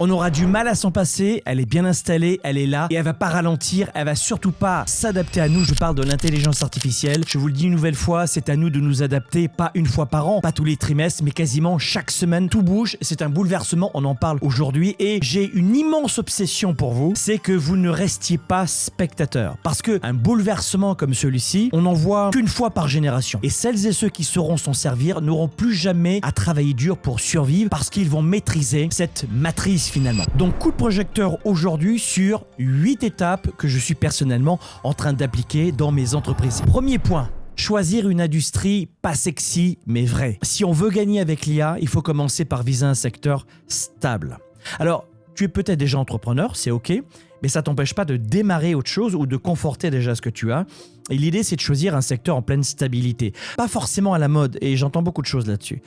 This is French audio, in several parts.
On aura du mal à s'en passer, elle est bien installée, elle est là et elle va pas ralentir, elle va surtout pas s'adapter à nous. Je parle de l'intelligence artificielle. Je vous le dis une nouvelle fois, c'est à nous de nous adapter, pas une fois par an, pas tous les trimestres, mais quasiment chaque semaine. Tout bouge, c'est un bouleversement, on en parle aujourd'hui et j'ai une immense obsession pour vous, c'est que vous ne restiez pas spectateur. Parce que un bouleversement comme celui-ci, on n'en voit qu'une fois par génération. Et celles et ceux qui sauront s'en servir n'auront plus jamais à travailler dur pour survivre parce qu'ils vont maîtriser cette matrice finalement. Donc coup de projecteur aujourd'hui sur 8 étapes que je suis personnellement en train d'appliquer dans mes entreprises. Premier point, choisir une industrie pas sexy mais vraie. Si on veut gagner avec l'IA, il faut commencer par viser un secteur stable. Alors, tu es peut-être déjà entrepreneur, c'est ok, mais ça t'empêche pas de démarrer autre chose ou de conforter déjà ce que tu as. Et l'idée, c'est de choisir un secteur en pleine stabilité. Pas forcément à la mode, et j'entends beaucoup de choses là-dessus.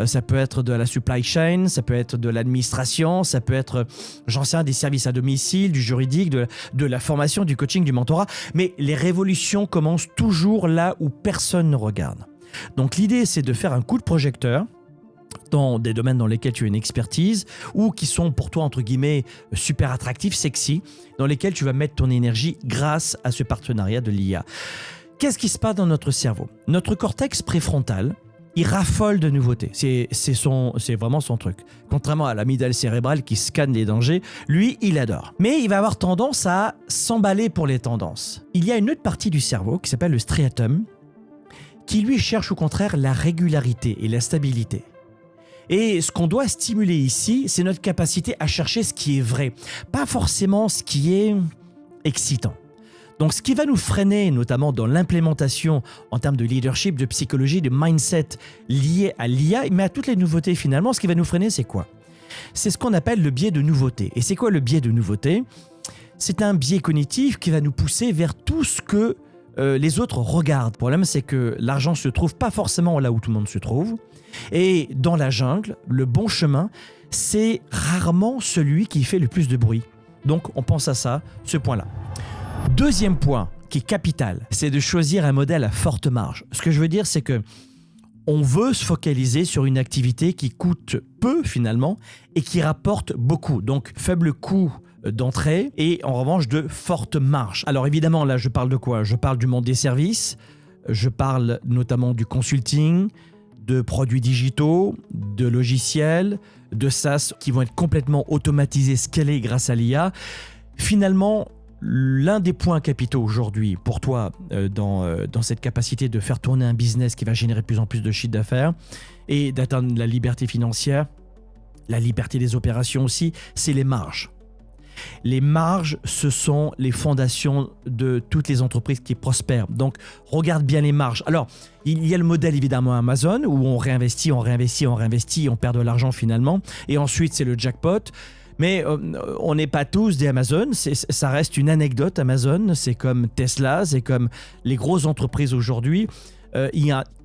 Ça peut être de la supply chain, ça peut être de l'administration, ça peut être, j'en sais rien, des services à domicile, du juridique, de la formation, du coaching, du mentorat. Mais les révolutions commencent toujours là où personne ne regarde. Donc l'idée, c'est de faire un coup de projecteur dans des domaines dans lesquels tu as une expertise ou qui sont pour toi, entre guillemets, super attractifs, sexy, dans lesquels tu vas mettre ton énergie grâce à ce partenariat de l'IA. Qu'est-ce qui se passe dans notre cerveau ? Notre cortex préfrontal, il raffole de nouveautés. C'est vraiment son truc. Contrairement à l'amygdale cérébrale qui scanne les dangers, lui, il adore. Mais il va avoir tendance à s'emballer pour les tendances. Il y a une autre partie du cerveau qui s'appelle le striatum, qui lui cherche au contraire la régularité et la stabilité. Et ce qu'on doit stimuler ici, c'est notre capacité à chercher ce qui est vrai, pas forcément ce qui est excitant. Donc ce qui va nous freiner, notamment dans l'implémentation en termes de leadership, de psychologie, de mindset lié à l'IA, mais à toutes les nouveautés finalement, ce qui va nous freiner, c'est quoi ? C'est ce qu'on appelle le biais de nouveauté. Et c'est quoi le biais de nouveauté ? C'est un biais cognitif qui va nous pousser vers tout ce que les autres regardent. Le problème, c'est que l'argent ne se trouve pas forcément là où tout le monde se trouve. Et dans la jungle, le bon chemin, c'est rarement celui qui fait le plus de bruit. Donc on pense à ça, ce point-là. Deuxième point qui est capital, c'est de choisir un modèle à forte marge. Ce que je veux dire, c'est que on veut se focaliser sur une activité qui coûte peu finalement et qui rapporte beaucoup. Donc faible coût d'entrée et en revanche de forte marge. Alors évidemment, là je parle de quoi ? Je parle du monde des services, je parle notamment du consulting, de produits digitaux, de logiciels, de SaaS qui vont être complètement automatisés, scalés grâce à l'IA. Finalement, l'un des points capitaux aujourd'hui pour toi dans cette capacité de faire tourner un business qui va générer de plus en plus de chiffre d'affaires et d'atteindre la liberté financière, la liberté des opérations aussi, c'est les marges. Les marges, ce sont les fondations de toutes les entreprises qui prospèrent. Donc, regarde bien les marges. Alors, il y a le modèle évidemment Amazon où on réinvestit, on perd de l'argent finalement. Et ensuite, c'est le jackpot. Mais on n'est pas tous des Amazon, ça reste une anecdote Amazon, c'est comme Tesla, c'est comme les grosses entreprises aujourd'hui.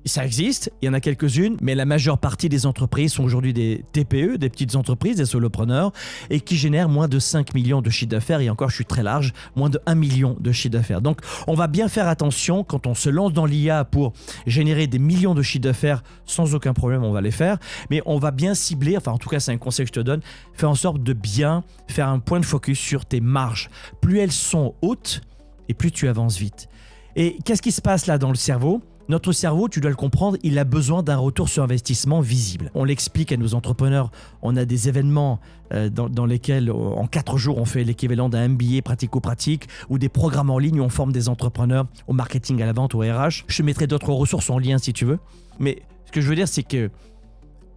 Ça existe, il y en a quelques-unes, mais la majeure partie des entreprises sont aujourd'hui des TPE, des petites entreprises, des solopreneurs, et qui génèrent moins de 5 millions de chiffre d'affaires, et encore je suis très large, moins de 1 million de chiffre d'affaires. Donc on va bien faire attention quand on se lance dans l'IA pour générer des millions de chiffre d'affaires, sans aucun problème on va les faire, mais on va bien cibler, enfin en tout cas c'est un conseil que je te donne, fais en sorte de bien faire un point de focus sur tes marges. Plus elles sont hautes, et plus tu avances vite. Et qu'est-ce qui se passe là dans le cerveau ? Notre cerveau, tu dois le comprendre, il a besoin d'un retour sur investissement visible. On l'explique à nos entrepreneurs, on a des événements dans lesquels en 4 jours on fait l'équivalent d'un MBA pratico-pratique ou des programmes en ligne où on forme des entrepreneurs au marketing, à la vente, au RH. Je te mettrai d'autres ressources en lien si tu veux. Mais ce que je veux dire, c'est que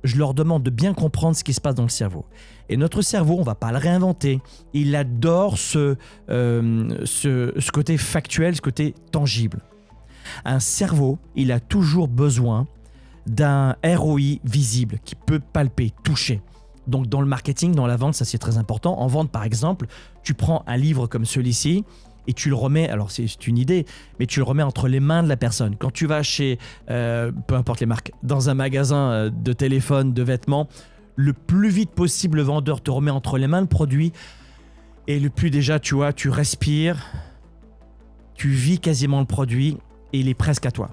je leur demande de bien comprendre ce qui se passe dans le cerveau. Et notre cerveau, on ne va pas le réinventer. Il adore ce côté factuel, ce côté tangible. Un cerveau, il a toujours besoin d'un ROI visible qui peut palper, toucher. Donc dans le marketing, dans la vente, ça c'est très important. En vente par exemple, tu prends un livre comme celui-ci et tu le remets, alors c'est une idée, mais tu le remets entre les mains de la personne. Quand tu vas chez, peu importe les marques, dans un magasin de téléphone, de vêtements, le plus vite possible le vendeur te remet entre les mains le produit et le plus déjà, tu vois, tu respires, tu vis quasiment le produit et il est presque à toi.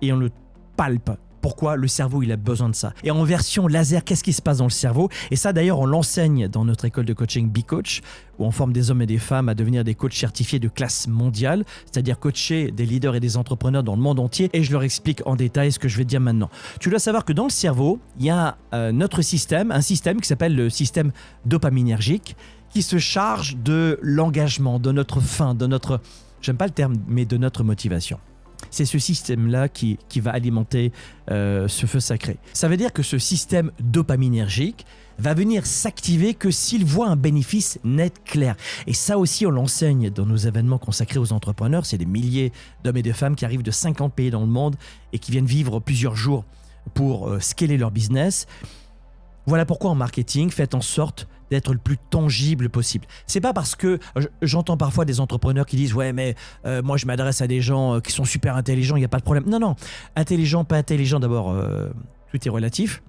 Et on le palpe Pourquoi? Le cerveau, il a besoin de ça. Et en version laser, qu'est-ce qui se passe dans le cerveau? Et ça, d'ailleurs, on l'enseigne dans notre école de coaching B-Coach, où on forme des hommes et des femmes à devenir des coachs certifiés de classe mondiale, c'est-à-dire coacher des leaders et des entrepreneurs dans le monde entier. Et je leur explique en détail ce que je vais dire maintenant. Tu dois savoir que dans le cerveau, il y a notre système, un système qui s'appelle le système dopaminergique, qui se charge de l'engagement, de notre faim, de notre, j'aime pas le terme, mais de notre motivation. C'est ce système-là qui va alimenter ce feu sacré. Ça veut dire que ce système dopaminergique va venir s'activer que s'il voit un bénéfice net, clair. Et ça aussi, on l'enseigne dans nos événements consacrés aux entrepreneurs. C'est des milliers d'hommes et de femmes qui arrivent de 50 pays dans le monde et qui viennent vivre plusieurs jours pour scaler leur business. Voilà pourquoi en marketing, faites en sorte d'être le plus tangible possible. C'est pas parce que j'entends parfois des entrepreneurs qui disent ouais mais moi je m'adresse à des gens qui sont super intelligents, il n'y a pas de problème. Non, intelligent, pas intelligent, d'abord tout est relatif.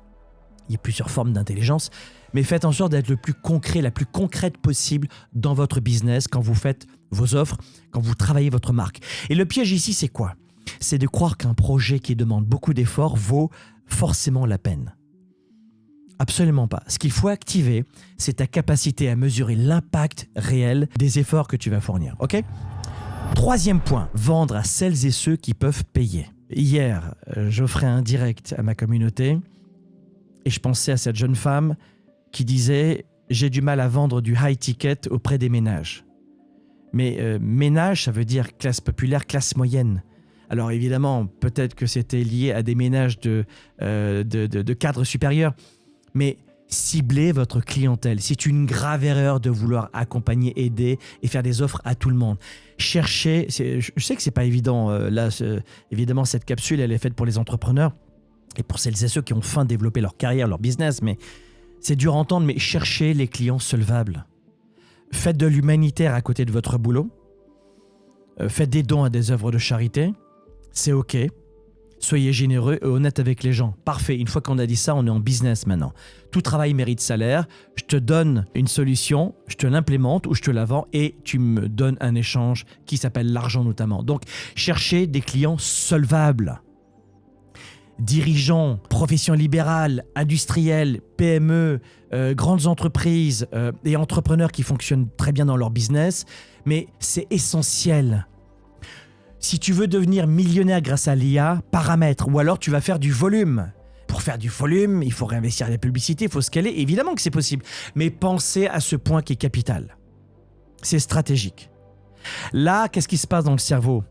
Il y a plusieurs formes d'intelligence, mais faites en sorte d'être le plus concret, la plus concrète possible dans votre business quand vous faites vos offres, quand vous travaillez votre marque. Et le piège ici, c'est quoi? C'est de croire qu'un projet qui demande beaucoup d'efforts vaut forcément la peine. Absolument pas. Ce qu'il faut activer, c'est ta capacité à mesurer l'impact réel des efforts que tu vas fournir. Ok? Troisième point, vendre à celles et ceux qui peuvent payer. Hier, j'offrais un direct à ma communauté et je pensais à cette jeune femme qui disait « J'ai du mal à vendre du high ticket auprès des ménages ». Mais ménage, ça veut dire classe populaire, classe moyenne. Alors évidemment, peut-être que c'était lié à des ménages de cadres supérieurs. Mais ciblez votre clientèle. C'est une grave erreur de vouloir accompagner, aider et faire des offres à tout le monde. Cherchez, je sais que c'est pas évident. Évidemment, cette capsule, elle est faite pour les entrepreneurs et pour celles et ceux qui ont faim de développer leur carrière, leur business. Mais c'est dur à entendre, mais cherchez les clients solvables. Faites de l'humanitaire à côté de votre boulot. Faites des dons à des œuvres de charité. C'est OK. Soyez généreux et honnête avec les gens. Parfait. Une fois qu'on a dit ça, on est en business maintenant. Tout travail mérite salaire. Je te donne une solution, je te l'implémente ou je te la vends et tu me donnes un échange qui s'appelle l'argent notamment. Donc, cherchez des clients solvables. Dirigeants, professions libérales, industriels, PME, grandes entreprises et entrepreneurs qui fonctionnent très bien dans leur business. Mais c'est essentiel. Si tu veux devenir millionnaire grâce à l'IA, paramètres, ou alors tu vas faire du volume. Pour faire du volume, il faut réinvestir la publicité, il faut scaler. Évidemment que c'est possible, mais pensez à ce point qui est capital. C'est stratégique. Là, qu'est-ce qui se passe dans le cerveau?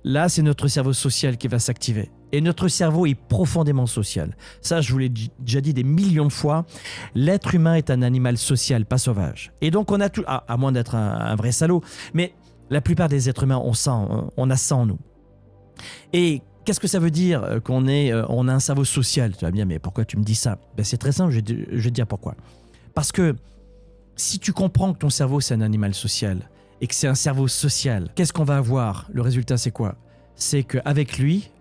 Là, c'est notre cerveau social qui va s'activer. Et notre cerveau est profondément social. Ça, je vous l'ai déjà dit des millions de fois. L'être humain est un animal social, pas sauvage. Et donc, on a tout... à moins d'être un vrai salaud, mais... La plupart des êtres humains, on a ça en nous. Et qu'est-ce que ça veut dire qu'on a un cerveau social? Tu vas me dire, mais pourquoi tu me dis ça? Ben, c'est très simple, je vais te dire pourquoi. Parce que si tu comprends que ton cerveau, c'est un animal social et que c'est un cerveau social, qu'est-ce qu'on va avoir? Le résultat, c'est quoi? C'est qu'avec lui,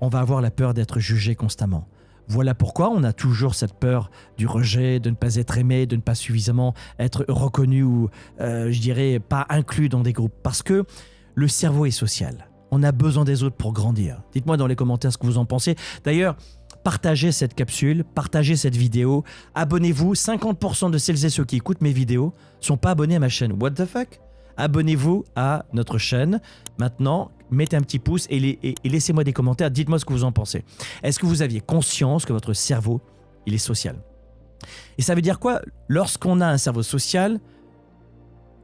on va avoir la peur d'être jugé constamment. Voilà pourquoi on a toujours cette peur du rejet, de ne pas être aimé, de ne pas suffisamment être reconnu ou, je dirais, pas inclus dans des groupes. Parce que le cerveau est social. On a besoin des autres pour grandir. Dites-moi dans les commentaires ce que vous en pensez. D'ailleurs, partagez cette capsule, partagez cette vidéo, abonnez-vous. 50% de celles et ceux qui écoutent mes vidéos ne sont pas abonnés à ma chaîne. What the fuck? Abonnez-vous à notre chaîne. Maintenant, mettez un petit pouce et laissez-moi des commentaires. Dites-moi ce que vous en pensez. Est-ce que vous aviez conscience que votre cerveau, il est social? Et ça veut dire quoi? Lorsqu'on a un cerveau social,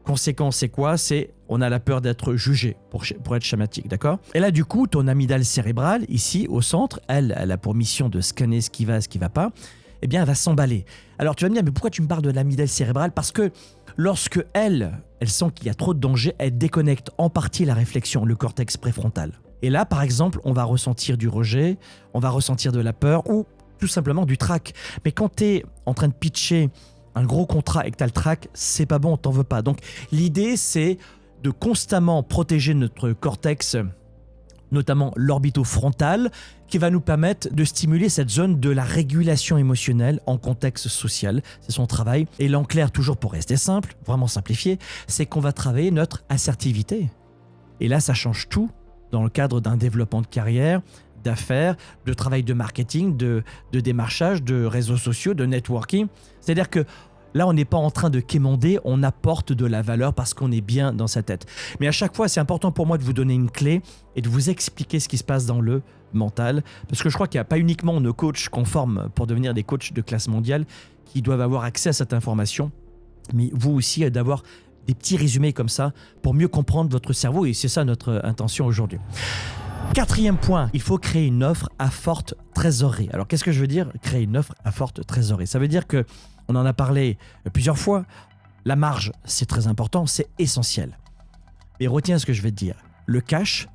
conséquence, c'est quoi? C'est on a la peur d'être jugé, pour être schématique, d'accord? Et là, du coup, ton amygdale cérébrale, ici, au centre, elle a pour mission de scanner ce qui va pas, eh bien, elle va s'emballer. Alors, tu vas me dire, mais pourquoi tu me parles de l'amygdale cérébrale? Parce que lorsque elle sent qu'il y a trop de danger, elle déconnecte en partie la réflexion, le cortex préfrontal. Et là, par exemple, on va ressentir du rejet, on va ressentir de la peur ou tout simplement du trac. Mais quand tu es en train de pitcher un gros contrat et que tu as le trac, c'est pas bon, on t'en veut pas. Donc, l'idée, c'est de constamment protéger notre cortex, notamment l'orbitofrontal, qui va nous permettre de stimuler cette zone de la régulation émotionnelle en contexte social. C'est son travail. Et l'en clair, toujours pour rester simple, vraiment simplifié, c'est qu'on va travailler notre assertivité. Et là, ça change tout dans le cadre d'un développement de carrière, d'affaires, de travail de marketing, de démarchage, de réseaux sociaux, de networking. C'est-à-dire que là, on n'est pas en train de quémander, on apporte de la valeur parce qu'on est bien dans sa tête. Mais à chaque fois, c'est important pour moi de vous donner une clé et de vous expliquer ce qui se passe dans le mental. Parce que je crois qu'il n'y a pas uniquement nos coachs qu'on forme pour devenir des coachs de classe mondiale qui doivent avoir accès à cette information, mais vous aussi d'avoir des petits résumés comme ça pour mieux comprendre votre cerveau. Et c'est ça notre intention aujourd'hui. 4e point, il faut créer une offre à forte trésorerie. Alors qu'est-ce que je veux dire créer une offre à forte trésorerie? Ça veut dire que on en a parlé plusieurs fois. La marge, c'est très important, c'est essentiel. Mais retiens ce que je vais te dire. Le cash,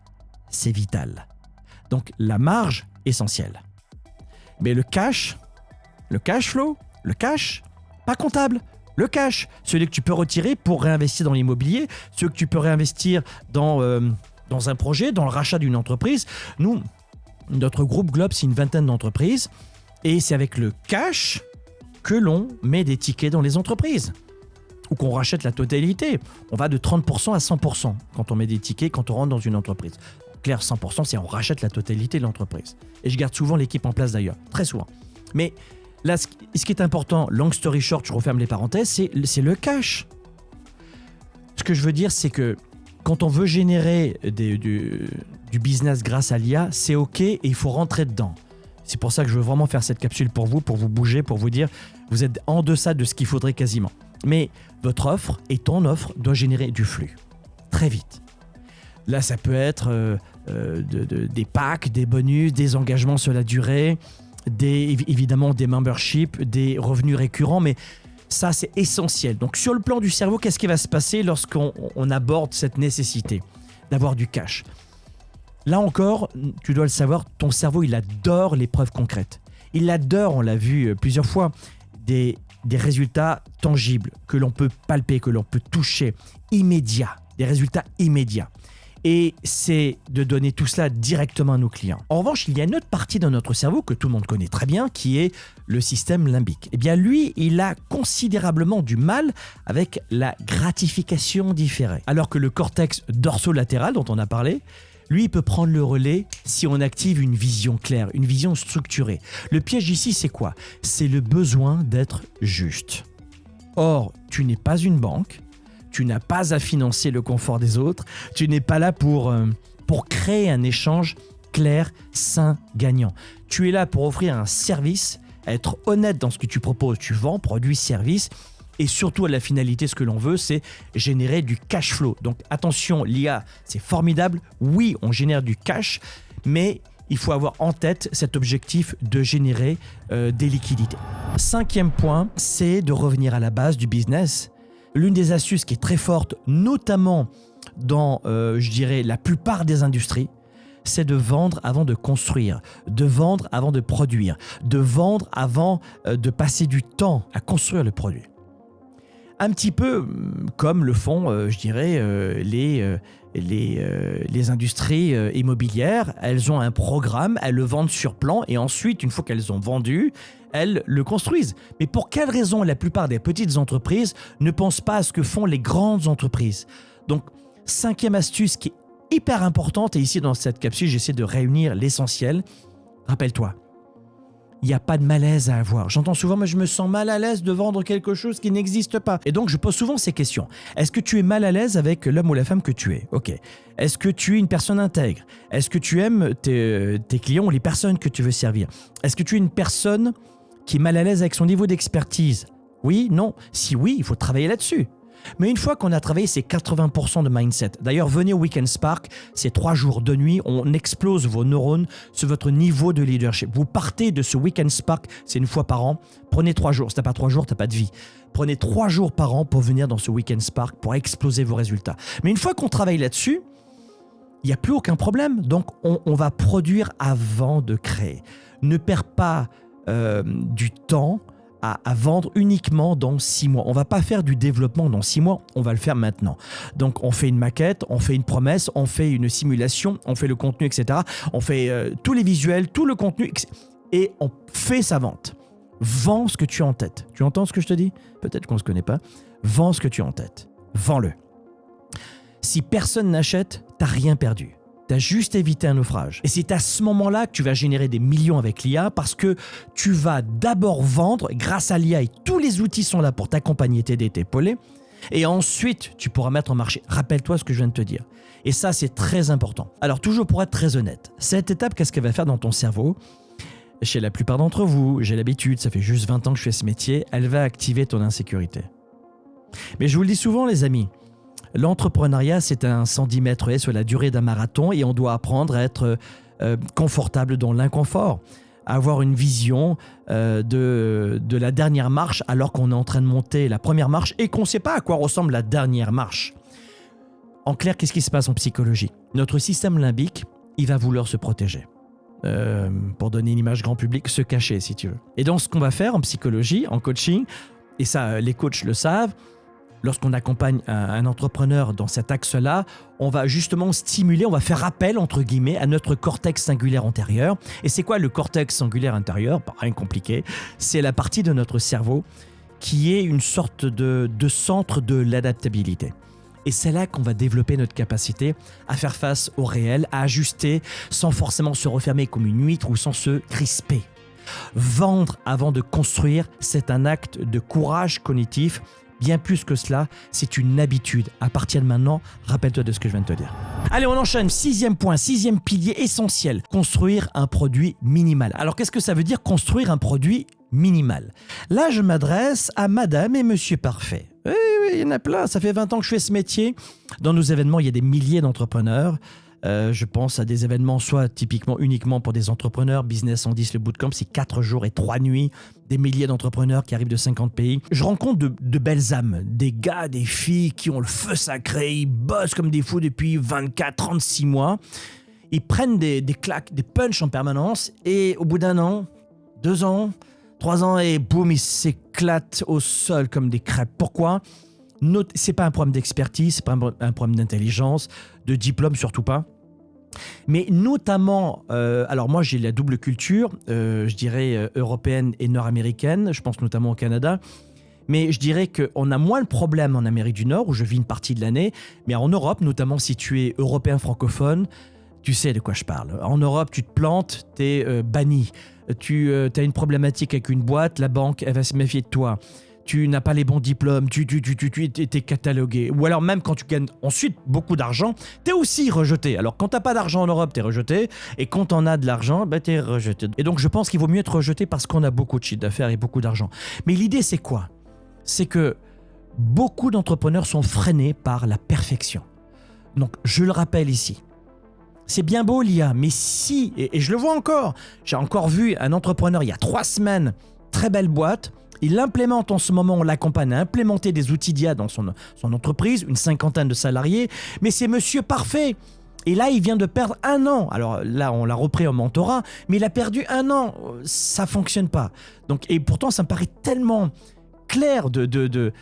c'est vital. Donc la marge, essentielle. Mais le cash flow, le cash, pas comptable. Le cash, celui que tu peux retirer pour réinvestir dans l'immobilier, celui que tu peux réinvestir dans un projet, dans le rachat d'une entreprise. Nous, notre groupe Globe, c'est une vingtaine d'entreprises. Et c'est avec le cash que l'on met des tickets dans les entreprises ou qu'on rachète la totalité. On va de 30% à 100% quand on met des tickets, quand on rentre dans une entreprise. En clair, 100%, c'est on rachète la totalité de l'entreprise. Et je garde souvent l'équipe en place d'ailleurs, très souvent. Mais là, ce qui est important, long story short, je referme les parenthèses, c'est le cash. Ce que je veux dire, c'est que quand on veut générer du business grâce à l'IA, c'est OK et il faut rentrer dedans. C'est pour ça que je veux vraiment faire cette capsule pour vous bouger, pour vous dire, vous êtes en deçà de ce qu'il faudrait quasiment. Mais votre offre et ton offre doit générer du flux, très vite. Là, ça peut être des packs, des bonus, des engagements sur la durée, évidemment des memberships, des revenus récurrents, mais ça, c'est essentiel. Donc, sur le plan du cerveau, qu'est-ce qui va se passer lorsqu'on aborde cette nécessité d'avoir du cash ? Là encore, tu dois le savoir, ton cerveau, il adore les preuves concrètes. Il adore, on l'a vu plusieurs fois, des résultats tangibles que l'on peut palper, que l'on peut toucher, immédiats, des résultats immédiats. Et c'est de donner tout cela directement à nos clients. En revanche, il y a une autre partie de notre cerveau que tout le monde connaît très bien, qui est le système limbique. Eh bien, lui, il a considérablement du mal avec la gratification différée. Alors que le cortex dorsolatéral, dont on a parlé, lui, il peut prendre le relais si on active une vision claire, une vision structurée. Le piège ici, c'est quoi ? C'est le besoin d'être juste. Or, tu n'es pas une banque, tu n'as pas à financer le confort des autres, tu n'es pas là pour créer un échange clair, sain, gagnant. Tu es là pour offrir un service, être honnête dans ce que tu proposes. Tu vends, produits, services. Et surtout, à la finalité, ce que l'on veut, c'est générer du cash flow. Donc attention, l'IA, c'est formidable. Oui, on génère du cash, mais il faut avoir en tête cet objectif de générer des liquidités. 5e point, c'est de revenir à la base du business. L'une des astuces qui est très forte, notamment dans, je dirais, la plupart des industries, c'est de vendre avant de construire, de vendre avant de produire, de vendre avant de passer du temps à construire le produit. Un petit peu comme le font, je dirais, les industries immobilières. Elles ont un programme, elles le vendent sur plan et ensuite, une fois qu'elles ont vendu, elles le construisent. Mais pour quelle raison la plupart des petites entreprises ne pensent pas à ce que font les grandes entreprises ? Donc, 5e astuce qui est hyper importante, et ici dans cette capsule, j'essaie de réunir l'essentiel. Rappelle-toi, il n'y a pas de malaise à avoir. J'entends souvent, mais je me sens mal à l'aise de vendre quelque chose qui n'existe pas. Et donc, je pose souvent ces questions. Est-ce que tu es mal à l'aise avec l'homme ou la femme que tu es ? Ok. Est-ce que tu es une personne intègre ? Est-ce que tu aimes tes clients ou les personnes que tu veux servir ? Est-ce que tu es une personne qui est mal à l'aise avec son niveau d'expertise ? Oui ? Non ? Si oui, il faut travailler là-dessus. Mais une fois qu'on a travaillé ces 80% de mindset, d'ailleurs venez au Weekend Spark, c'est 3 jours de nuit, on explose vos neurones sur votre niveau de leadership. Vous partez de ce Weekend Spark, c'est une fois par an, prenez 3 jours, si t'as pas 3 jours, t'as pas de vie. Prenez 3 jours par an pour venir dans ce Weekend Spark, pour exploser vos résultats. Mais une fois qu'on travaille là-dessus, il n'y a plus aucun problème, donc on va produire avant de créer. Ne perds pas du temps à vendre uniquement dans 6 mois. On ne va pas faire du développement dans 6 mois, on va le faire maintenant. Donc, on fait une maquette, on fait une promesse, on fait une simulation, on fait le contenu, etc. On fait tous les visuels, tout le contenu, et on fait sa vente. Vends ce que tu as en tête. Tu entends ce que je te dis ? Peut-être qu'on ne se connaît pas. Vends ce que tu as en tête. Vends-le. Si personne n'achète, tu n'as rien perdu. Tu as juste évité un naufrage. Et c'est à ce moment-là que tu vas générer des millions avec l'IA parce que tu vas d'abord vendre grâce à l'IA et tous les outils sont là pour t'accompagner, t'aider, t'épauler. Et ensuite, tu pourras mettre en marché. Rappelle-toi ce que je viens de te dire. Et ça, c'est très important. Alors, toujours pour être très honnête, cette étape, qu'est-ce qu'elle va faire dans ton cerveau ? Chez la plupart d'entre vous, j'ai l'habitude, ça fait juste 20 ans que je fais ce métier, elle va activer ton insécurité. Mais je vous le dis souvent, les amis, l'entrepreneuriat, c'est un 110 mètres sur la durée d'un marathon et on doit apprendre à être confortable dans l'inconfort, à avoir une vision de la dernière marche alors qu'on est en train de monter la première marche et qu'on ne sait pas à quoi ressemble la dernière marche. En clair, qu'est-ce qui se passe en psychologie ? Notre système limbique, il va vouloir se protéger. Pour donner une image grand public, se cacher si tu veux. Et donc ce qu'on va faire en psychologie, en coaching, et ça les coachs le savent, lorsqu'on accompagne un entrepreneur dans cet axe-là, on va justement stimuler, on va faire appel, entre guillemets, à notre cortex singulaire antérieur. Et c'est quoi le cortex singulaire antérieur ? Rien de compliqué. C'est la partie de notre cerveau qui est une sorte de centre de l'adaptabilité. Et c'est là qu'on va développer notre capacité à faire face au réel, à ajuster sans forcément se refermer comme une huître ou sans se crisper. Vendre avant de construire, c'est un acte de courage cognitif. Bien plus que cela, c'est une habitude. À partir de maintenant, rappelle-toi de ce que je viens de te dire. Allez, on enchaîne. 6e point, 6e pilier essentiel. Construire un produit minimal. Alors, qu'est-ce que ça veut dire construire un produit minimal ? Là, je m'adresse à madame et monsieur parfait. Oui, il y en a plein. Ça fait 20 ans que je fais ce métier. Dans nos événements, il y a des milliers d'entrepreneurs. Je pense à des événements soit typiquement uniquement pour des entrepreneurs. Business 110, le bootcamp, c'est 4 jours et 3 nuits. Des milliers d'entrepreneurs qui arrivent de 50 pays. Je rencontre de belles âmes, des gars, des filles qui ont le feu sacré, ils bossent comme des fous depuis 24, 36 mois. Ils prennent des claques, des punchs en permanence et au bout d'un an, 2 ans, 3 ans et boum, ils s'éclatent au sol comme des crêpes. Pourquoi ? C'est pas un problème d'expertise, c'est pas un problème d'intelligence, de diplôme surtout pas. Mais notamment, alors moi j'ai la double culture, je dirais européenne et nord-américaine, je pense notamment au Canada, mais je dirais qu'on a moins le problème en Amérique du Nord, où je vis une partie de l'année, mais en Europe, notamment si tu es européen francophone, tu sais de quoi je parle. En Europe, tu te plantes, t'es banni. Tu as une problématique avec une boîte, la banque, elle va se méfier de toi. Tu n'as pas les bons diplômes, tu es catalogué. Ou alors même quand tu gagnes ensuite beaucoup d'argent, tu es aussi rejeté. Alors quand tu n'as pas d'argent en Europe, tu es rejeté. Et quand on a de l'argent, tu es rejeté. Et donc je pense qu'il vaut mieux être rejeté parce qu'on a beaucoup de chiffre d'affaires et beaucoup d'argent. Mais l'idée c'est quoi ? C'est que beaucoup d'entrepreneurs sont freinés par la perfection. Donc je le rappelle ici. C'est bien beau l'IA, mais si, et je le vois encore, j'ai encore vu un entrepreneur il y a 3 semaines, très belle boîte, il implémente en ce moment, on l'accompagne à implémenter des outils d'IA dans son entreprise, une 50aine de salariés, mais c'est monsieur parfait. Et là, il vient de perdre 1 an. Alors là, on l'a repris en mentorat, mais il a perdu 1 an. Ça ne fonctionne pas. Donc, et pourtant, ça me paraît tellement clair de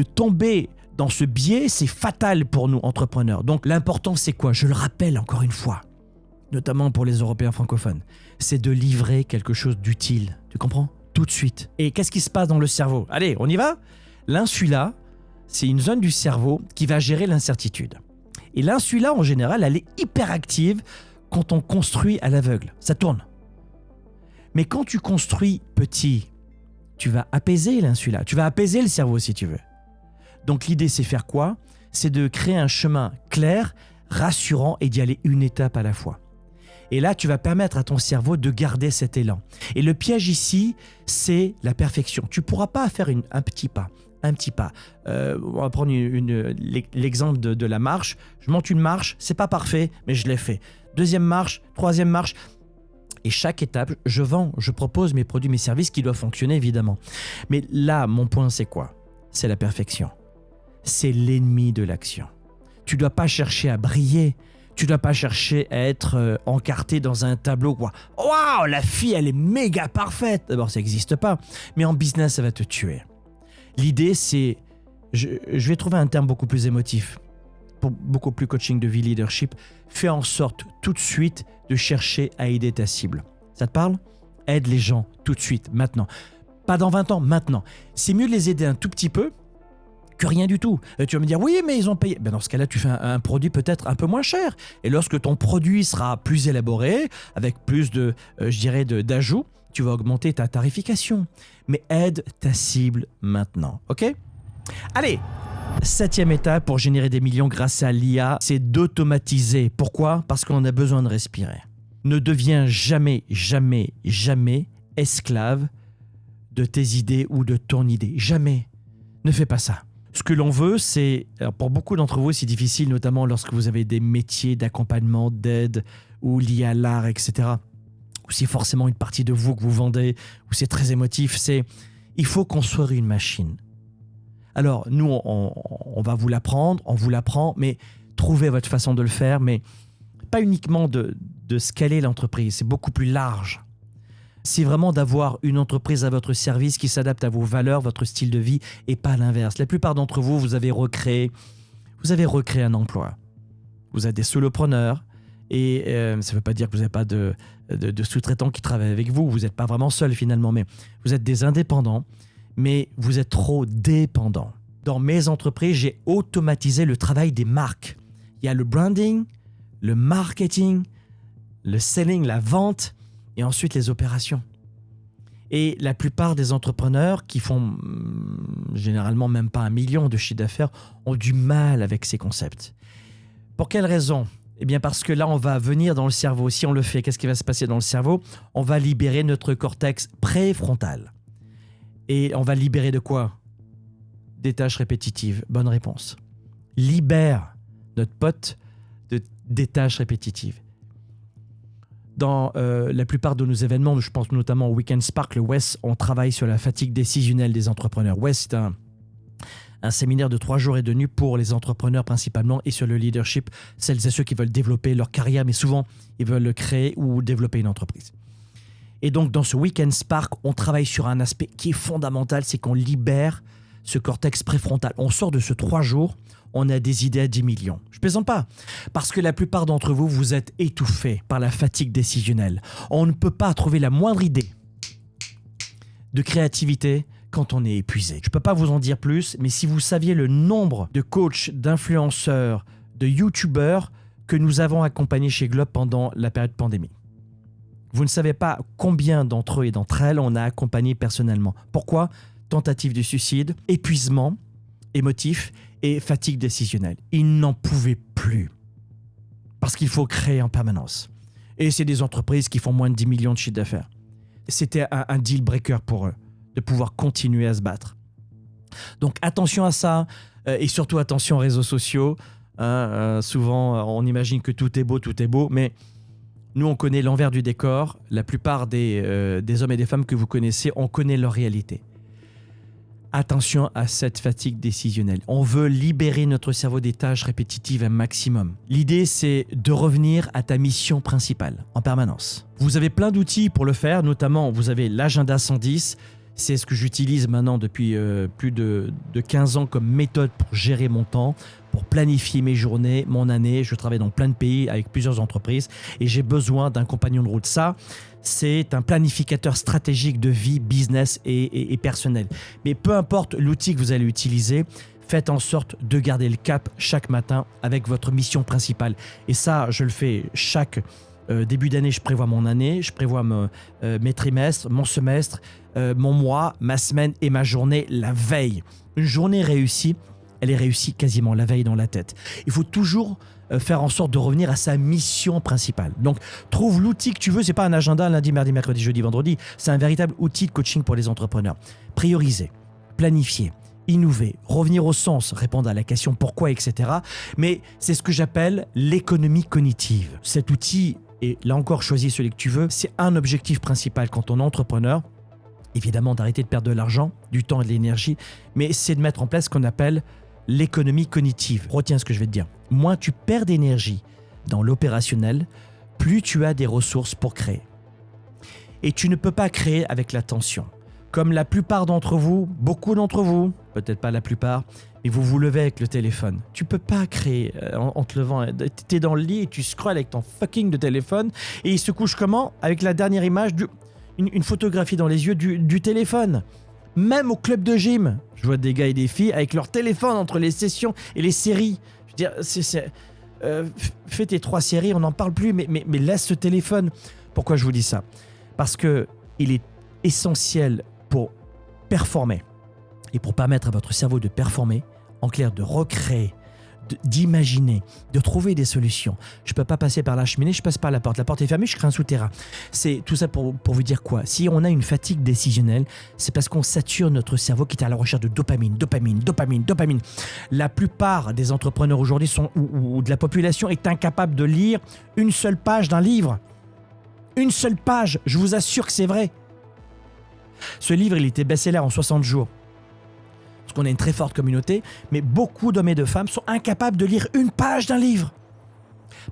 tomber dans ce biais, c'est fatal pour nous, entrepreneurs. Donc l'important, c'est quoi ? Je le rappelle encore une fois, notamment pour les Européens francophones, c'est de livrer quelque chose d'utile. Tu comprends ? Tout de suite. Et qu'est-ce qui se passe dans le cerveau ? Allez, on y va ? L'insula, c'est une zone du cerveau qui va gérer l'incertitude. Et l'insula, en général, elle est hyperactive quand on construit à l'aveugle. Ça tourne. Mais quand tu construis petit, tu vas apaiser l'insula. Tu vas apaiser le cerveau, si tu veux. Donc l'idée, c'est faire quoi ? C'est de créer un chemin clair, rassurant et d'y aller une étape à la fois. Et là, tu vas permettre à ton cerveau de garder cet élan. Et le piège ici, c'est la perfection. Tu ne pourras pas faire un petit pas. Un petit pas. On va prendre l'exemple de la marche. Je monte une marche, c'est pas parfait, mais je l'ai fait. 2e marche, 3e marche. Et chaque étape, je vends, je propose mes produits, mes services qui doivent fonctionner évidemment. Mais là, mon point, c'est quoi ? C'est la perfection. C'est l'ennemi de l'action. Tu ne dois pas chercher à briller. Tu ne dois pas chercher à être encarté dans un tableau. Waouh, la fille, elle est méga parfaite. D'abord, ça n'existe pas. Mais en business, ça va te tuer. L'idée, c'est... Je vais trouver un terme beaucoup plus émotif. Pour beaucoup plus coaching de vie, leadership. Fais en sorte tout de suite de chercher à aider ta cible. Ça te parle ? Aide les gens tout de suite, maintenant. Pas dans 20 ans, maintenant. C'est mieux de les aider un tout petit peu que rien du tout. Et tu vas me dire, oui, mais ils ont payé. Ben dans ce cas-là, tu fais un produit peut-être un peu moins cher. Et lorsque ton produit sera plus élaboré, avec plus de, d'ajouts, tu vas augmenter ta tarification. Mais aide ta cible maintenant, ok? Allez, 7e étape pour générer des millions grâce à l'IA, c'est d'automatiser. Pourquoi? Parce qu'on a besoin de respirer. Ne deviens jamais, jamais, jamais esclave de tes idées ou de ton idée. Jamais. Ne fais pas ça. Ce que l'on veut, c'est, alors pour beaucoup d'entre vous, c'est difficile, notamment lorsque vous avez des métiers d'accompagnement, d'aide ou liés à l'art, etc. Ou c'est forcément une partie de vous que vous vendez, ou c'est très émotif, il faut construire une machine. Alors, nous, on va vous l'apprendre, on vous l'apprend, mais trouvez votre façon de le faire, mais pas uniquement de scaler l'entreprise, c'est beaucoup plus large. C'est vraiment d'avoir une entreprise à votre service qui s'adapte à vos valeurs, votre style de vie, et pas l'inverse. La plupart d'entre vous, vous avez recréé un emploi. Vous êtes des solopreneurs, et ça ne veut pas dire que vous n'avez pas de sous-traitants qui travaillent avec vous. Vous n'êtes pas vraiment seul finalement, mais vous êtes des indépendants, mais vous êtes trop dépendants. Dans mes entreprises, j'ai automatisé le travail des marques. Il y a le branding, le marketing, le selling, la vente, et ensuite les opérations. Et la plupart des entrepreneurs qui font généralement même pas 1 million de chiffre d'affaires ont du mal avec ces concepts. Pour quelle raison? Eh bien parce que là, on va venir dans le cerveau. Si on le fait, qu'est-ce qui va se passer dans le cerveau? On va libérer notre cortex préfrontal. Et on va libérer de quoi? Des tâches répétitives. Bonne réponse. Libère notre pote des tâches répétitives. Dans la plupart de nos événements, je pense notamment au Weekend Spark, le WES, on travaille sur la fatigue décisionnelle des entrepreneurs. WES, c'est un séminaire de 3 jours et 2 nuits pour les entrepreneurs principalement et sur le leadership, celles et ceux qui veulent développer leur carrière, mais souvent, ils veulent créer ou développer une entreprise. Et donc, dans ce Weekend Spark, on travaille sur un aspect qui est fondamental, c'est qu'on libère ce cortex préfrontal. On sort de ce 3 jours, on a des idées à 10 millions. Je plaisante pas, parce que la plupart d'entre vous, vous êtes étouffés par la fatigue décisionnelle. On ne peut pas trouver la moindre idée de créativité quand on est épuisé. Je ne peux pas vous en dire plus, mais si vous saviez le nombre de coachs, d'influenceurs, de youtubeurs que nous avons accompagnés chez Globe pendant la période pandémie. Vous ne savez pas combien d'entre eux et d'entre elles on a accompagné personnellement. Pourquoi? Tentative de suicide, épuisement émotif et fatigue décisionnelle. Ils n'en pouvaient plus. Parce qu'il faut créer en permanence. Et c'est des entreprises qui font moins de 10 millions de chiffre d'affaires. C'était un deal breaker pour eux, de pouvoir continuer à se battre. Donc attention à ça, et surtout attention aux réseaux sociaux. Souvent, on imagine que tout est beau, mais nous, on connaît l'envers du décor. La plupart des hommes et des femmes que vous connaissez, on connaît leur réalité. Attention à cette fatigue décisionnelle. On veut libérer notre cerveau des tâches répétitives un maximum. L'idée, c'est de revenir à ta mission principale en permanence. Vous avez plein d'outils pour le faire, notamment vous avez l'agenda 110. C'est ce que j'utilise maintenant depuis plus de 15 ans comme méthode pour gérer mon temps, pour planifier mes journées, mon année. Je travaille dans plein de pays avec plusieurs entreprises et j'ai besoin d'un compagnon de route. Ça, c'est un planificateur stratégique de vie, business et personnel. Mais peu importe l'outil que vous allez utiliser, faites en sorte de garder le cap chaque matin avec votre mission principale. Et ça, je le fais chaque début d'année. Je prévois mon année, je prévois mes trimestres, mon semestre, mon mois, ma semaine et ma journée la veille. Une journée réussie, elle est réussie quasiment la veille dans la tête. Il faut toujours faire en sorte de revenir à sa mission principale. Donc, trouve l'outil que tu veux. C'est pas un agenda lundi, mardi, mercredi, jeudi, vendredi. C'est un véritable outil de coaching pour les entrepreneurs. Prioriser, planifier, innover, revenir au sens, répondre à la question pourquoi, etc. Mais c'est ce que j'appelle l'économie cognitive. Cet outil, et là encore, choisis celui que tu veux, c'est un objectif principal quand on est entrepreneur. Évidemment, d'arrêter de perdre de l'argent, du temps et de l'énergie, mais c'est de mettre en place ce qu'on appelle l'économie cognitive. Retiens ce que je vais te dire. Moins tu perds d'énergie dans l'opérationnel, plus tu as des ressources pour créer. Et tu ne peux pas créer avec l'attention. Comme la plupart d'entre vous, beaucoup d'entre vous, peut-être pas la plupart, mais vous vous levez avec le téléphone. Tu peux pas créer en te levant. Tu es dans le lit et tu scrolles avec ton fucking de téléphone et il se couche comment? Avec la dernière image, une photographie dans les yeux du téléphone. Même au club de gym, je vois des gars et des filles avec leur téléphone entre les sessions et les séries. Je veux dire, fais tes 3 séries, on n'en parle plus, mais laisse ce téléphone. Pourquoi je vous dis ça? Parce qu'il est essentiel pour performer et pour permettre à votre cerveau de performer, en clair, de recréer, d'imaginer, de trouver des solutions. Je ne peux pas passer par la cheminée, je passe par la porte est fermée, je crée un souterrain. C'est tout ça pour vous dire quoi? Si on a une fatigue décisionnelle, c'est parce qu'on sature notre cerveau qui est à la recherche de dopamine. La plupart des entrepreneurs aujourd'hui ou de la population est incapable de lire une seule page d'un livre. Une seule page, je vous assure que c'est vrai. Ce livre, il était best-seller en 60 jours. Parce qu'on a une très forte communauté, mais beaucoup d'hommes et de femmes sont incapables de lire une page d'un livre.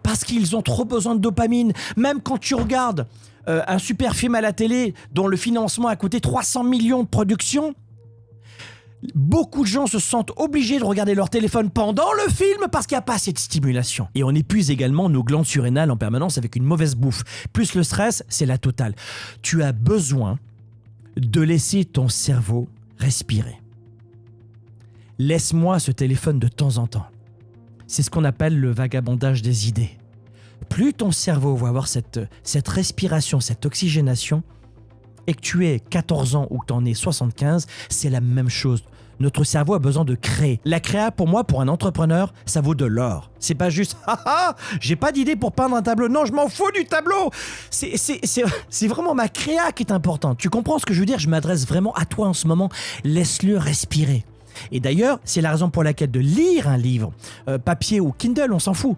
Parce qu'ils ont trop besoin de dopamine. Même quand tu regardes un super film à la télé dont le financement a coûté 300 millions de production, beaucoup de gens se sentent obligés de regarder leur téléphone pendant le film parce qu'il n'y a pas assez de stimulation. Et on épuise également nos glandes surrénales en permanence avec une mauvaise bouffe. Plus le stress, c'est la totale. Tu as besoin de laisser ton cerveau respirer. Laisse-moi ce téléphone de temps en temps. C'est ce qu'on appelle le vagabondage des idées. Plus ton cerveau va avoir cette respiration, cette oxygénation, et que tu aies 14 ans ou que tu en aies 75, c'est la même chose. Notre cerveau a besoin de créer. La créa, pour moi, pour un entrepreneur, ça vaut de l'or. C'est pas juste « Ah ah, j'ai pas d'idée pour peindre un tableau. » Non, je m'en fous du tableau. C'est vraiment ma créa qui est importante. Tu comprends ce que je veux dire? Je m'adresse vraiment à toi en ce moment. Laisse-le respirer. Et d'ailleurs, c'est la raison pour laquelle de lire un livre, papier ou Kindle, on s'en fout.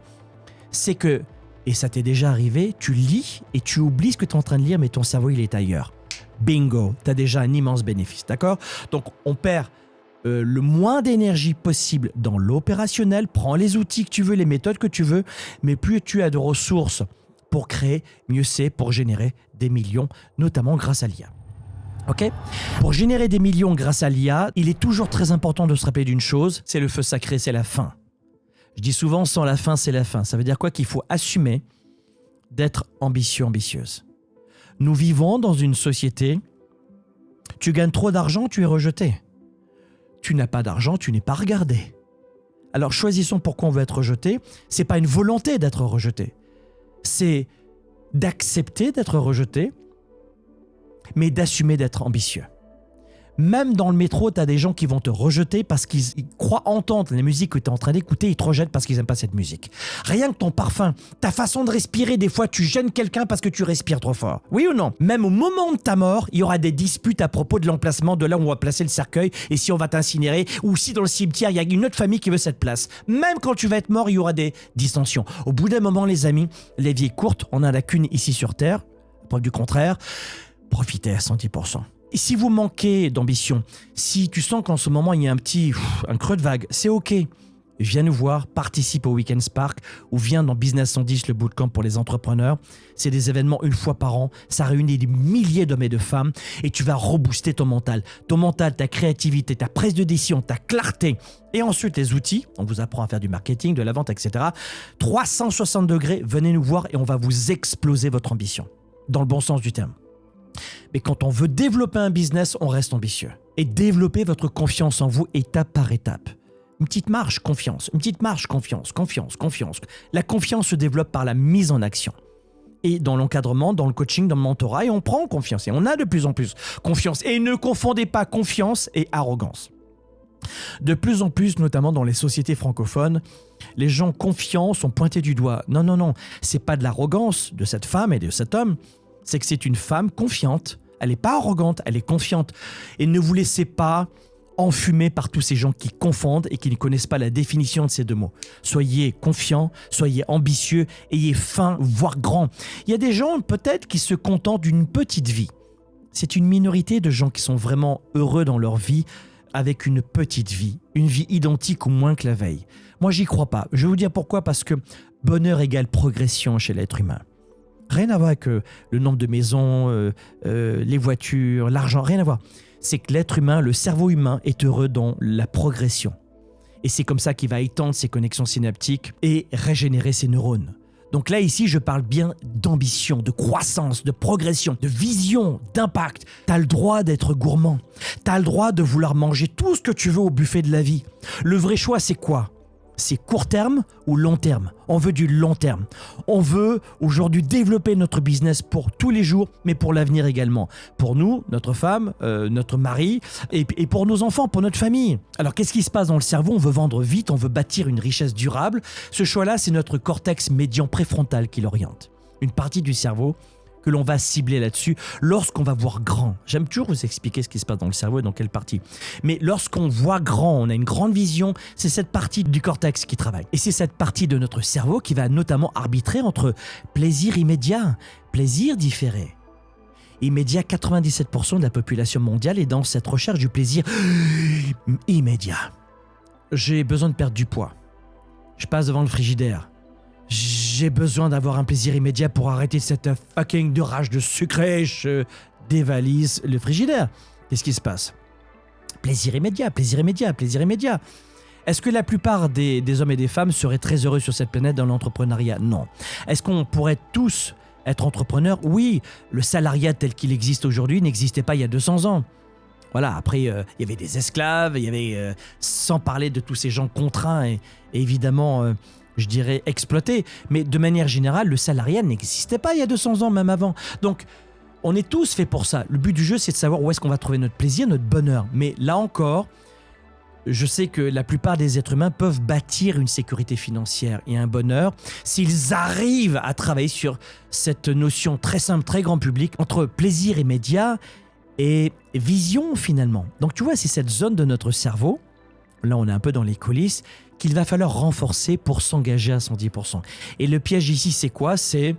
C'est que, et ça t'est déjà arrivé, tu lis et tu oublies ce que tu es en train de lire, mais ton cerveau, il est ailleurs. Bingo, tu as déjà un immense bénéfice, d'accord? Donc, on perd le moins d'énergie possible dans l'opérationnel. Prends les outils que tu veux, les méthodes que tu veux, mais plus tu as de ressources pour créer, mieux c'est pour générer des millions, notamment grâce à l'IA. Ok? Pour générer des millions grâce à l'IA, il est toujours très important de se rappeler d'une chose, c'est le feu sacré, c'est la fin. Je dis souvent, sans la fin, c'est la fin. Ça veut dire quoi? Qu'il faut assumer d'être ambitieux, ambitieuse. Nous vivons dans une société, tu gagnes trop d'argent, tu es rejeté. Tu n'as pas d'argent, tu n'es pas regardé. Alors choisissons pourquoi on veut être rejeté. Ce n'est pas une volonté d'être rejeté. C'est d'accepter d'être rejeté, mais d'assumer d'être ambitieux. Même dans le métro, tu as des gens qui vont te rejeter parce qu'ils croient entendre la musique que tu es en train d'écouter, ils te rejettent parce qu'ils n'aiment pas cette musique. Rien que ton parfum, ta façon de respirer, des fois tu gênes quelqu'un parce que tu respires trop fort. Oui ou non? Même au moment de ta mort, il y aura des disputes à propos de l'emplacement de là où on va placer le cercueil et si on va t'incinérer ou si dans le cimetière, il y a une autre famille qui veut cette place. Même quand tu vas être mort, il y aura des dissensions. Au bout d'un moment, les amis, la vie est courte, on n'a qu'une ici sur Terre. Preuve du contraire, profitez à 110%. Et si vous manquez d'ambition, si tu sens qu'en ce moment il y a un creux de vague, c'est ok. Viens nous voir, participe au Weekend Spark ou viens dans Business 110, le bootcamp pour les entrepreneurs. C'est des événements une fois par an, ça réunit des milliers d'hommes et de femmes et tu vas rebooster ton mental. Ton mental, ta créativité, ta prise de décision, ta clarté et ensuite les outils. On vous apprend à faire du marketing, de la vente, etc. 360 degrés, venez nous voir et on va vous exploser votre ambition. Dans le bon sens du terme. Mais quand on veut développer un business, on reste ambitieux. Et développer votre confiance en vous étape par étape. Une petite marche, confiance. Une petite marche, confiance. La confiance se développe par la mise en action. Et dans l'encadrement, dans le coaching, dans le mentorat, et on prend confiance. Et on a de plus en plus confiance. Et ne confondez pas confiance et arrogance. De plus en plus, notamment dans les sociétés francophones, les gens confiants sont pointés du doigt. Non. C'est pas de l'arrogance de cette femme et de cet homme. C'est que c'est une femme confiante. Elle n'est pas arrogante, elle est confiante. Et ne vous laissez pas enfumer par tous ces gens qui confondent et qui ne connaissent pas la définition de ces deux mots. Soyez confiants, soyez ambitieux, ayez faim, voire grand. Il y a des gens peut-être qui se contentent d'une petite vie. C'est une minorité de gens qui sont vraiment heureux dans leur vie avec une petite vie, une vie identique ou moins que la veille. Moi, j'y crois pas. Je vais vous dire pourquoi, parce que bonheur égale progression chez l'être humain. Rien à voir avec le nombre de maisons, les voitures, l'argent, rien à voir. C'est que l'être humain, le cerveau humain est heureux dans la progression. Et c'est comme ça qu'il va étendre ses connexions synaptiques et régénérer ses neurones. Donc là, ici, je parle bien d'ambition, de croissance, de progression, de vision, d'impact. Tu as le droit d'être gourmand. Tu as le droit de vouloir manger tout ce que tu veux au buffet de la vie. Le vrai choix, c'est quoi ? C'est court terme ou long terme. On veut du long terme. On veut aujourd'hui développer notre business pour tous les jours, mais pour l'avenir également. Pour nous, notre femme, notre mari, et pour nos enfants, pour notre famille. Alors qu'est-ce qui se passe dans le cerveau ? On veut vendre vite, on veut bâtir une richesse durable. Ce choix-là, c'est notre cortex médian préfrontal qui l'oriente. Une partie du cerveau que l'on va cibler là-dessus lorsqu'on va voir grand. J'aime toujours vous expliquer ce qui se passe dans le cerveau et dans quelle partie. Mais lorsqu'on voit grand, on a une grande vision, c'est cette partie du cortex qui travaille. Et c'est cette partie de notre cerveau qui va notamment arbitrer entre plaisir immédiat, plaisir différé. Immédiat, 97% de la population mondiale est dans cette recherche du plaisir immédiat. J'ai besoin de perdre du poids. Je passe devant le frigidaire. J'ai besoin d'avoir un plaisir immédiat pour arrêter cette fucking de rage de sucré. Je dévalise le frigidaire. Qu'est-ce qui se passe ? Plaisir immédiat, plaisir immédiat, plaisir immédiat. Est-ce que la plupart des hommes et des femmes seraient très heureux sur cette planète dans l'entrepreneuriat ? Non. Est-ce qu'on pourrait tous être entrepreneurs ? Oui. Le salariat tel qu'il existe aujourd'hui n'existait pas il y a 200 ans. Voilà, après, il y avait des esclaves, il y avait, sans parler de tous ces gens contraints et évidemment... je dirais exploité, mais de manière générale, le salariat n'existait pas il y a 200 ans, même avant. Donc, on est tous faits pour ça. Le but du jeu, c'est de savoir où est-ce qu'on va trouver notre plaisir, notre bonheur. Mais là encore, je sais que la plupart des êtres humains peuvent bâtir une sécurité financière et un bonheur s'ils arrivent à travailler sur cette notion très simple, très grand public, entre plaisir immédiat et vision finalement. Donc, tu vois, c'est cette zone de notre cerveau, là on est un peu dans les coulisses, qu'il va falloir renforcer pour s'engager à 110%. Et le piège ici, c'est quoi ? C'est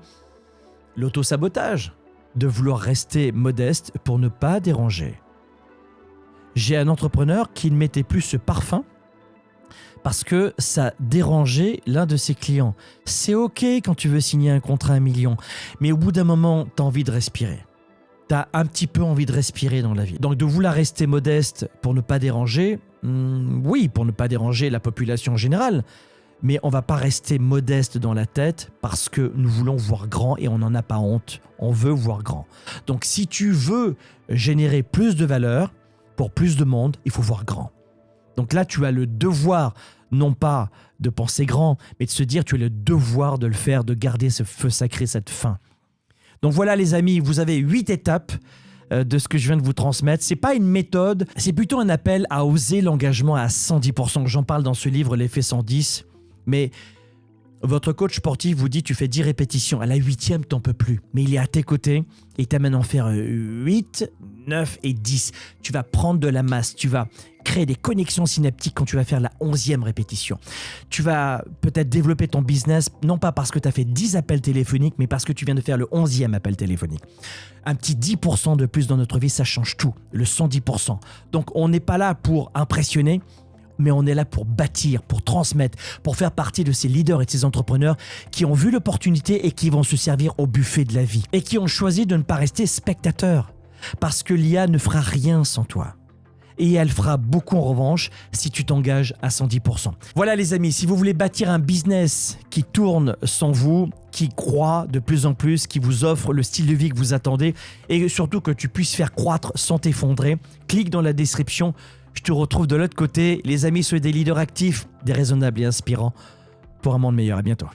l'auto-sabotage, de vouloir rester modeste pour ne pas déranger. J'ai un entrepreneur qui ne mettait plus ce parfum parce que ça dérangeait l'un de ses clients. C'est OK quand tu veux signer un contrat à 1 million, mais au bout d'un moment, tu as envie de respirer. Tu as un petit peu envie de respirer dans la vie. Donc de vouloir rester modeste pour ne pas déranger, oui, pour ne pas déranger la population générale, mais on ne va pas rester modeste dans la tête parce que nous voulons voir grand et on n'en a pas honte. On veut voir grand. Donc si tu veux générer plus de valeur pour plus de monde, il faut voir grand. Donc là, tu as le devoir, non pas de penser grand, mais de se dire tu as le devoir de le faire, de garder ce feu sacré, cette faim. Donc voilà les amis, vous avez 8 étapes de ce que je viens de vous transmettre. C'est pas une méthode, c'est plutôt un appel à oser l'engagement à 110%. J'en parle dans ce livre, l'effet 110. Mais votre coach sportif vous dit tu fais 10 répétitions. À la 8e, t'en peux plus. Mais il est à tes côtés et il t'amène à en faire 8, 9 et 10. Tu vas prendre de la masse, tu vas créer des connexions synaptiques quand tu vas faire la 11e répétition. Tu vas peut-être développer ton business, non pas parce que tu as fait 10 appels téléphoniques, mais parce que tu viens de faire le 11e appel téléphonique. Un petit 10% de plus dans notre vie, ça change tout, le 110%. Donc on n'est pas là pour impressionner, mais on est là pour bâtir, pour transmettre, pour faire partie de ces leaders et de ces entrepreneurs qui ont vu l'opportunité et qui vont se servir au buffet de la vie et qui ont choisi de ne pas rester spectateurs parce que l'IA ne fera rien sans toi. Et elle fera beaucoup en revanche si tu t'engages à 110%. Voilà les amis, si vous voulez bâtir un business qui tourne sans vous, qui croît de plus en plus, qui vous offre le style de vie que vous attendez et surtout que tu puisses faire croître sans t'effondrer, clique dans la description. Je te retrouve de l'autre côté. Les amis, soyez des leaders actifs, des raisonnables et inspirants pour un monde meilleur. À bientôt.